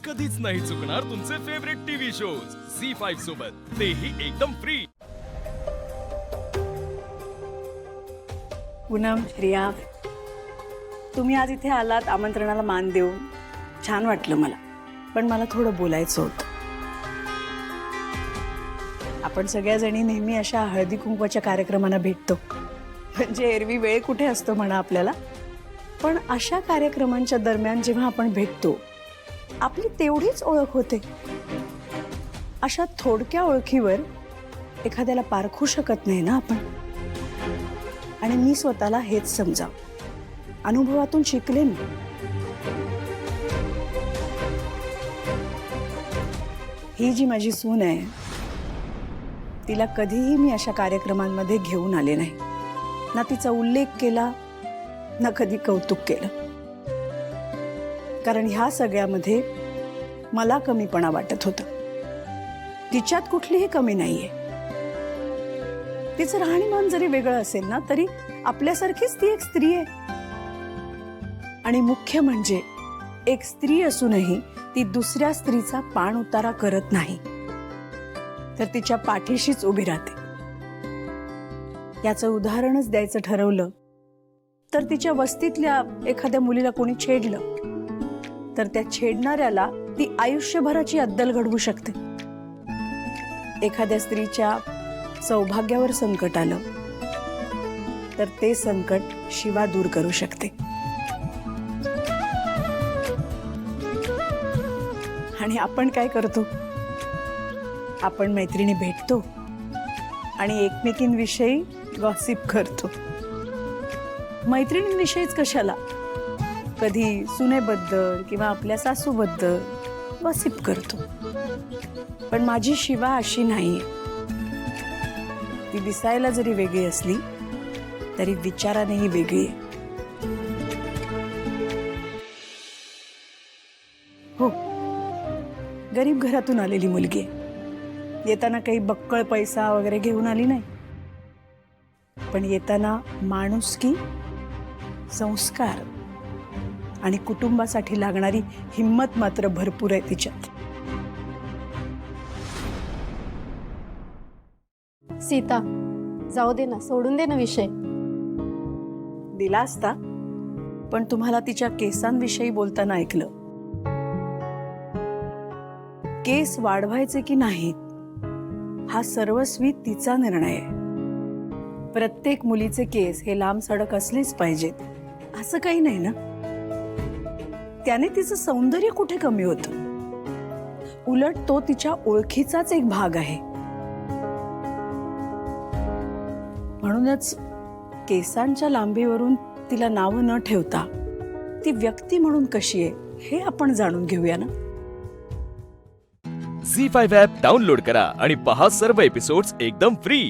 कधीच नाही चुकणार तुमचे फेवरेट टीव्ही शोज झी5 सोबत, तेही एकदम फ्री। पूनम, रिया, तुम्ही आज इथे आलात आमंत्रणाला मान देऊन छान वाटलं मला, पण मला थोडं बोलायचं होतं। आपण सगळ्याजणी नेहमी अशा हळदी कुंकवाच्या कार्यक्रमांना भेटतो, म्हणजे एरवी वेळ कुठे असतो म्हणा आपल्याला, पण अशा कार्यक्रमांच्या दरम्यान जेव्हा आपण भेटतो आपली तेवढीच ओळख होते। अशा थोडक्या ओळखीवर एखाद्याला पारखू शकत नाही ना आपण। आणि मी स्वतःला हेच समजाव, अनुभवातून शिकले मी। ही जी माझी सून आहे तिला कधीही मी अशा कार्यक्रमांमध्ये घेऊन आले नाही, ना तिचा उल्लेख केला ना कधी कौतुक केलं, कारण ह्या सगळ्यामध्ये मला कमीपणा वाटत होता। तिच्यात कुठलीही कमी नाहीये। तिचं राहणीमान जरी वेगळं असेल ना तरी आपल्यासारखीच ती एक स्त्री आहे। आणि मुख्य म्हणजे एक स्त्री असूनही ती दुसऱ्या स्त्रीचा पाण उतारा करत नाही, तर तिच्या पाठीशीच उभी राहते। याचं उदाहरणच द्यायचं ठरवलं तर तिच्या वस्तीतल्या एखाद्या मुलीला कोणी छेडलं तर त्या छेडणाऱ्याला ती आयुष्यभराची अद्दल घडवू शकते। एखाद्या स्त्रीच्या सौभाग्यावर संकट आलं तर ते संकट शिवा दूर करू शकते। आणि आपण काय करतो? आपण मैत्रिणी भेटतो आणि एकमेकींविषयी गॉसिप करतो। मैत्रिणींविषयीच कशाला, कधी सुनेबद्दल किंवा आपल्या सासूबद्दल गॉसिप करतो। पण माझी शिवा अशी नाहीये। ती दिसायला जरी वेगळी असली तरी विचारानेही वेगळी आहे। हो, गरीब घरातून आलेली मुलगी आहे। येताना काही बक्कळ पैसा वगैरे घेऊन आली नाही, पण येताना माणुसकी, संस्कार आणि कुटुंबासाठी लागणारी हिम्मत मात्र भरपूर आहे तिच्यात। सीता, जाऊ दे ना, सोडून दे ना विषय। दिला असता, पण तुम्हाला तिच्या केसांविषयी बोलताना ऐकलं। केस वाढवायचे की नाहीत हा सर्वस्वी तिचा निर्णय आहे। प्रत्येक मुलीचे केस हे लांब सडक असलेच पाहिजेत असं काही नाही ना। त्याने तिचं सौंदर्य कुठे कमी होतं? उलट तो तिच्या ओळखीचाच एक भाग आहे। म्हणूनच केसांच्या लांबीवरून तिला नाव न ठेवता ती व्यक्ती म्हणून कशी आहे हे आपण जाणून घेऊया ना। झी5 ॲप डाउनलोड करा आणि पहा सर्व एपिसोड्स एकदम फ्री।